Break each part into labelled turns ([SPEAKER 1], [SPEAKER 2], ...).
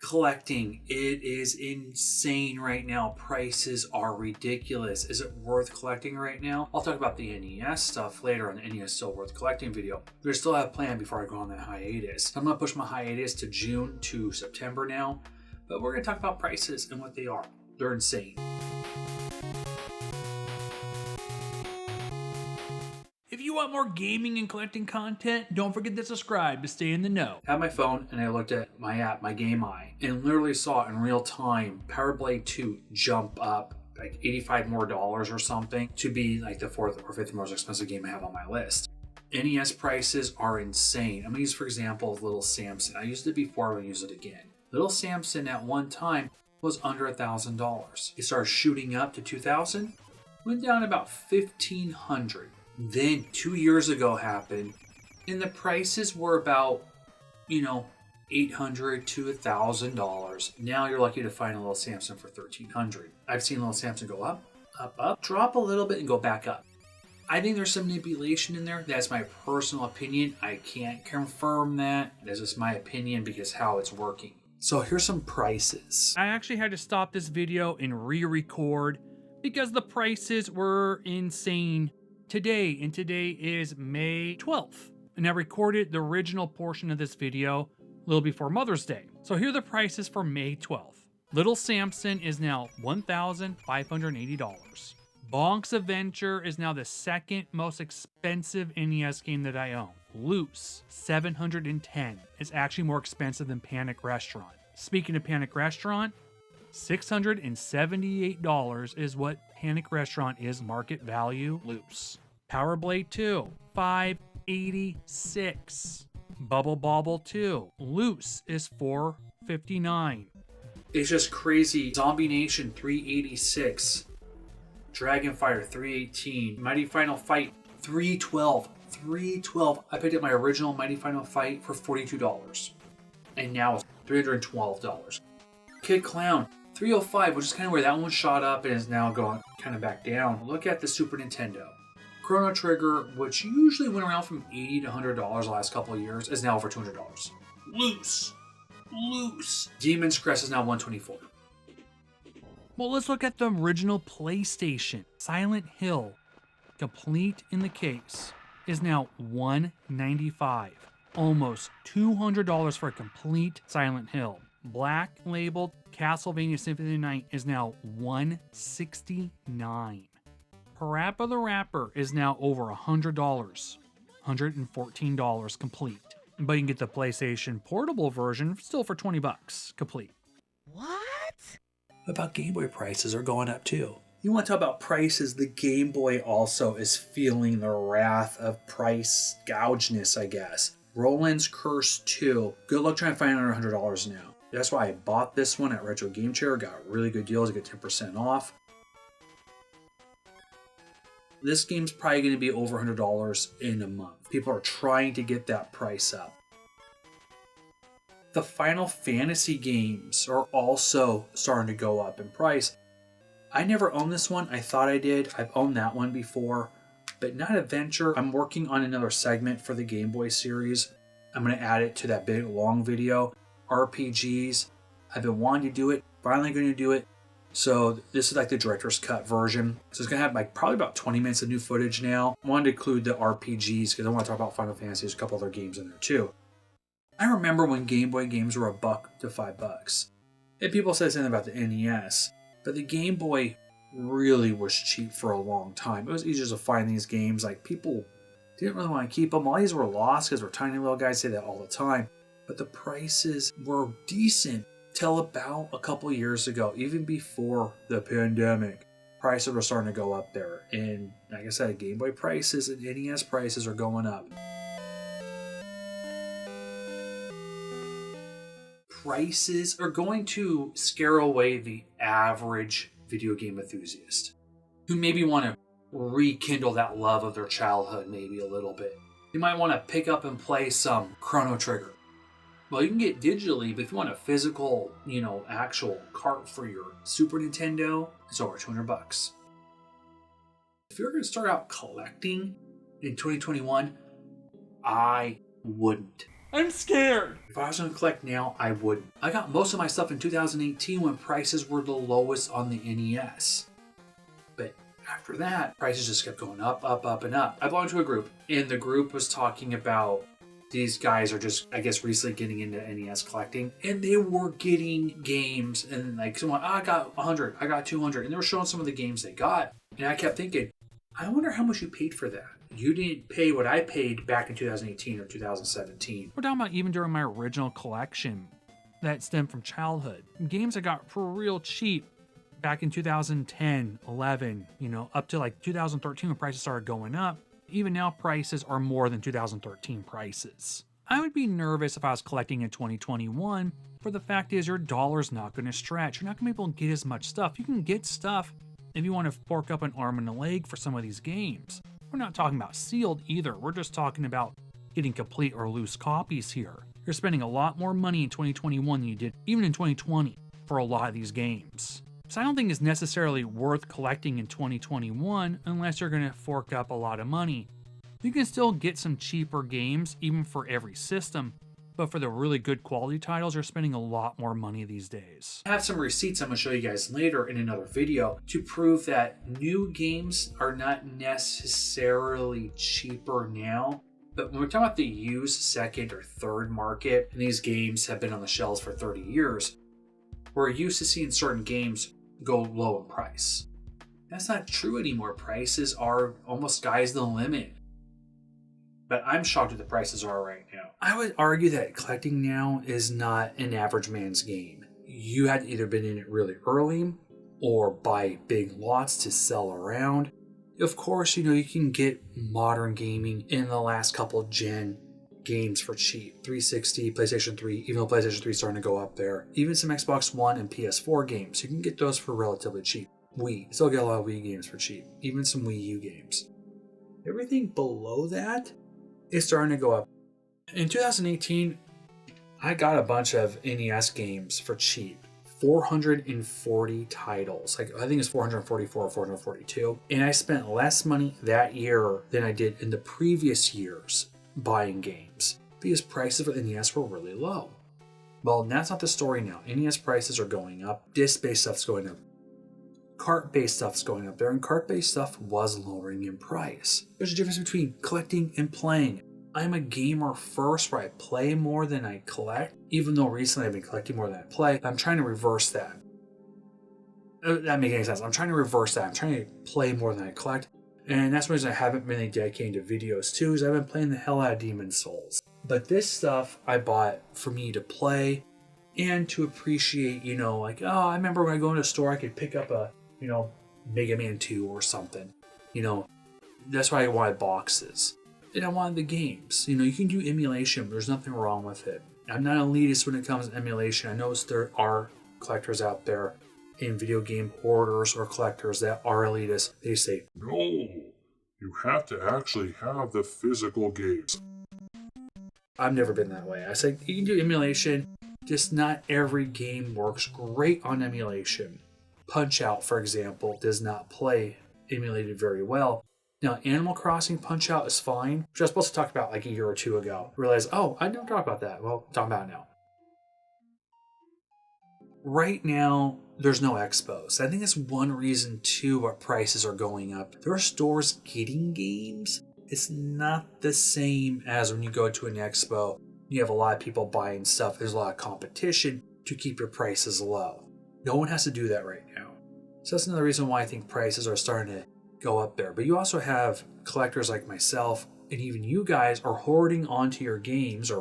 [SPEAKER 1] collecting. It is insane right now. Prices are ridiculous. Is it worth collecting right now? I'll talk about the NES stuff later on the NES Still Worth Collecting video. But I still have a plan before I go on that hiatus. I'm going to push my hiatus to June to September now. But we're going to talk about prices and what they are. They're insane. If you want more gaming and collecting content, don't forget to subscribe to stay in the know. I had my phone and I looked at my app, my Gameboy, and literally saw in real time Power Blade 2 jump up like $85 more or something to be like the 4th or 5th most expensive game I have on my list. NES prices are insane. I'm going to use, for example, Little Samson. I used it before, I'm going to use it again. Little Samson at one time was under $1,000. It started shooting up to $2,000, went down about $1,500. Then 2 years ago happened, and the prices were about, $800 to $1,000. Now you're lucky to find a Little Samson for $1,300. I've seen Little Samson go up, drop a little bit, and go back up. I think there's some manipulation in there. That's my personal opinion. I can't confirm that. That's just my opinion because how it's working. So here's some prices. I actually had to stop this video and re-record because the prices were insane. Today is May 12th, and I recorded the original portion of this video a little before Mother's Day. So here are the prices for May 12th. Little Samson is now $1,580. Bonk's Adventure is now the second most expensive NES game that I own. Loose, $710. It's actually more expensive than Panic Restaurant. Speaking of Panic Restaurant, $678 is what Panic Restaurant is market value loose. Power Blade 2, $586. Bubble Bobble 2, loose is $459. It's just crazy. Zombie Nation, $386. Dragon Fighter, $318. Mighty Final Fight, $312. I picked up my original Mighty Final Fight for $42. And now it's $312. Kid Clown, $305, which is kind of where that one shot up and is now going kind of back down. Look at the Super Nintendo. Chrono Trigger, which usually went around from $80 to $100 the last couple of years, is now over $200. Loose. Demon's Crest is now $124. Well, let's look at the original PlayStation. Silent Hill, complete in the case, is now $195. Almost $200 for a complete Silent Hill. Black labeled Castlevania Symphony of the Night is now $169. Parappa the Rapper is now over $100. $114 complete. But you can get the PlayStation Portable version still for $20 complete.
[SPEAKER 2] What?
[SPEAKER 1] About Game Boy prices are going up too. You want to talk about prices, the Game Boy also is feeling the wrath of price gougeness, I guess. Roland's Curse 2. Good luck trying to find it under $100 now. That's why I bought this one at Retro Game Chair. Got really good deals. I get 10% off. This game's probably going to be over $100 in a month. People are trying to get that price up. The Final Fantasy games are also starting to go up in price. I never owned this one. I thought I did. I've owned that one before, but not Adventure. I'm working on another segment for the Game Boy series. I'm going to add it to that big long video. RPGs. I've been wanting to do it. Finally going to do it. So this is like the director's cut version. So it's going to have like probably about 20 minutes of new footage now. I wanted to include the RPGs because I want to talk about Final Fantasy. There's a couple other games in there too. I remember when Game Boy games were $1 to $5. And people said something about the NES. But the Game Boy really was cheap for a long time. It was easier to find these games. Like people didn't really want to keep them. All these were lost because we're tiny little guys, say that all the time. But the prices were decent till about a couple years ago, even before the pandemic. Prices were starting to go up there. And like I said, Game Boy prices and NES prices are going up. Prices are going to scare away the average video game enthusiast who maybe want to rekindle that love of their childhood maybe a little bit. You might want to pick up and play some Chrono Trigger. Well, you can get digitally, but if you want a physical, actual cart for your Super Nintendo, it's over $200. If you're going to start out collecting in 2021, I wouldn't. I'm scared. If I was going to collect now, I wouldn't. I got most of my stuff in 2018 when prices were the lowest on the NES. But after that, prices just kept going up, up, up, and up. I belonged to a group, and the group was talking about these guys are just, I guess, recently getting into NES collecting, and they were getting games, and like someone, I got 100, I got 200, and they were showing some of the games they got, and I kept thinking, I wonder how much you paid for that. You didn't pay what I paid back in 2018 or 2017. We're talking about even during my original collection that stemmed from childhood. Games I got for real cheap back in 2010, 11, up to like 2013 when prices started going up. Even now, prices are more than 2013 prices. I would be nervous if I was collecting in 2021, for the fact is your dollar's not going to stretch. You're not going to be able to get as much stuff. You can get stuff if you want to fork up an arm and a leg for some of these games. We're not talking about sealed either. We're just talking about getting complete or loose copies here. You're spending a lot more money in 2021 than you did even in 2020 for a lot of these games. So I don't think it's necessarily worth collecting in 2021 unless you're going to fork up a lot of money. You can still get some cheaper games even for every system, but for the really good quality titles, you're spending a lot more money these days. I have some receipts I'm going to show you guys later in another video to prove that new games are not necessarily cheaper now. But when we're talking about the used second or third market, and these games have been on the shelves for 30 years, we're used to seeing certain games go low in price. That's not true anymore. Prices are almost sky's the limit. But I'm shocked at the prices are right now. I would argue that collecting now is not an average man's game. You had to either been in it really early or buy big lots to sell around. Of course, you can get modern gaming in the last couple gen games for cheap. 360, PlayStation 3, even though PlayStation 3 is starting to go up there. Even some Xbox One and PS4 games. You can get those for relatively cheap. Wii, still get a lot of Wii games for cheap. Even some Wii U games. Everything below that is starting to go up. In 2018, I got a bunch of NES games for cheap. 440 titles. I think it's 444 or 442. And I spent less money that year than I did in the previous years buying games because prices for the NES were really low. Well, that's not the story now. NES prices are going up. Disc-based stuff's going up. Cart-based stuff's going up there, and cart-based stuff was lowering in price. There's a difference between collecting and playing. I'm a gamer first, where I play more than I collect, even though recently I've been collecting more than I play. I'm trying to reverse that. That makes any sense. I'm trying to reverse that. I'm trying to play more than I collect, and that's the reason I haven't really dedicated to videos too, is I've been playing the hell out of Demon's Souls. But this stuff I bought for me to play and to appreciate, I remember when I go into a store, I could pick up a, Mega Man 2 or something. That's why I wanted boxes. And I wanted the games. You can do emulation. There's nothing wrong with it. I'm not elitist when it comes to emulation. I know there are collectors out there in video game hoarders or collectors that are elitist. They say,
[SPEAKER 2] no, you have to actually have the physical games.
[SPEAKER 1] I've never been that way. I say you can do emulation, just not every game works great on emulation. Punch-Out, for example, does not play emulated very well. Now, Animal Crossing Punch-Out is fine, which I was supposed to talk about like a year or two ago. Realized, I never talked about that. Well, I'm talking about it now. Right now, there's no expos. I think that's one reason, too, why prices are going up. There are stores getting games. It's not the same as when you go to an expo. You have a lot of people buying stuff. There's a lot of competition to keep your prices low. No one has to do that right now. So that's another reason why I think prices are starting to go up there. But you also have collectors like myself, and even you guys are holding onto your games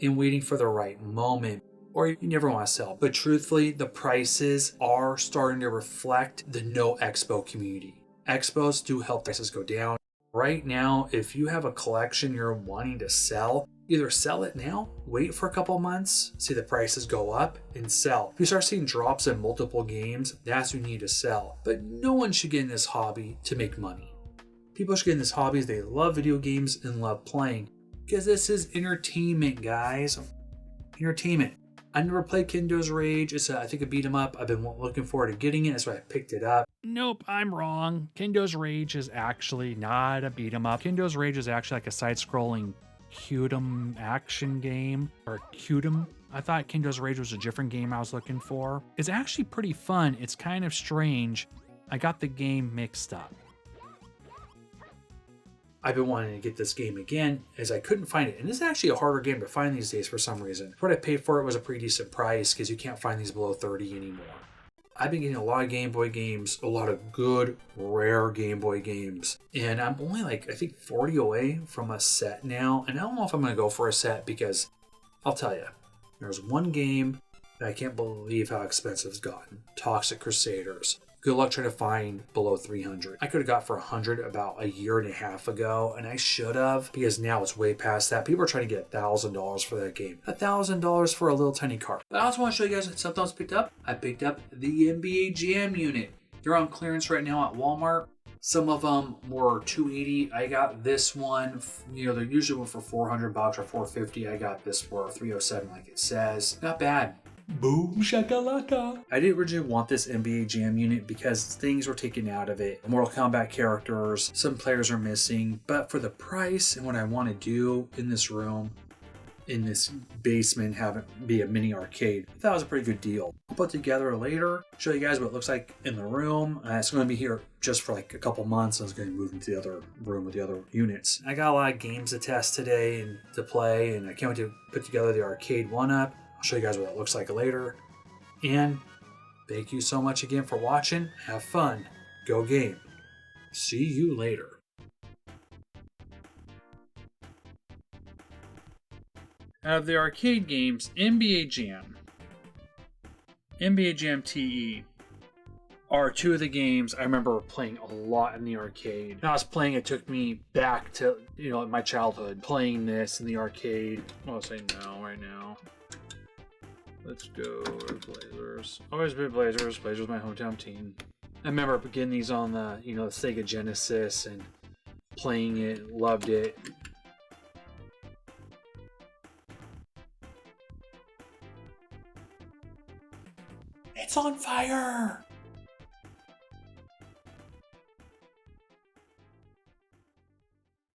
[SPEAKER 1] and waiting for the right moment, or you never want to sell. But truthfully, the prices are starting to reflect the no expo community. Expos do help prices go down. Right now, if you have a collection you're wanting to sell, either sell it now, wait for a couple months, see the prices go up, and sell. If you start seeing drops in multiple games, that's when you need to sell. But no one should get in this hobby to make money. People should get in this hobby as they love video games and love playing. Because this is entertainment, guys. Entertainment. I never played Kendo's Rage. It's, I think, a beat 'em up. I've been looking forward to getting it. That's why I picked it up. Nope, I'm wrong. Kendo's Rage is actually not a beat 'em up. Kendo's Rage is actually like a side-scrolling Arcade1Up action game, or Arcade1Up. I thought Kingdoms Rage was a different game I was looking for. It's actually pretty fun. It's kind of strange. I got the game mixed up. I've been wanting to get this game again as I couldn't find it. And this is actually a harder game to find these days for some reason. What I paid for it was a pretty decent price because you can't find these below 30 anymore. I've been getting a lot of Game Boy games, a lot of good, rare Game Boy games. And I'm only like, I think 40 away from a set now. And I don't know if I'm going to go for a set because I'll tell you, there's one game that I can't believe how expensive it's gotten. Toxic Crusaders. Good luck trying to find below 300. I could have got for 100 about a year and a half ago, and I should have, because now it's way past that. People are trying to get $1,000 for that game. $1,000 for a little tiny cart. But I also want to show you guys something else I picked up. I picked up the NBA Jam unit. They're on clearance right now at Walmart. Some of them were $280. I got this one, they're usually for $400 or $450. I got this for $307 like it says. Not bad. Boom shakalaka. I didn't originally want this NBA Jam unit because things were taken out of it. Mortal Kombat characters, some players are missing, but for the price and what I want to do in this room, in this basement, have it be a mini arcade, I thought it was a pretty good deal. I'll put together later, show you guys what it looks like in the room. It's going to be here just for like a couple months. I was going to move into the other room with the other units. I got a lot of games to test today and to play, and I can't wait to put together the Arcade1Up. I'll show you guys what it looks like later. And thank you so much again for watching. Have fun. Go game. See you later. Out of the arcade games, NBA Jam TE are two of the games I remember playing a lot in the arcade. When I was playing, it took me back to, my childhood, playing this in the arcade. I'll say no right now. Let's go Blazers. Always been Blazers. Blazers my hometown team. I remember getting these on the, the Sega Genesis and playing it, loved it. It's on fire!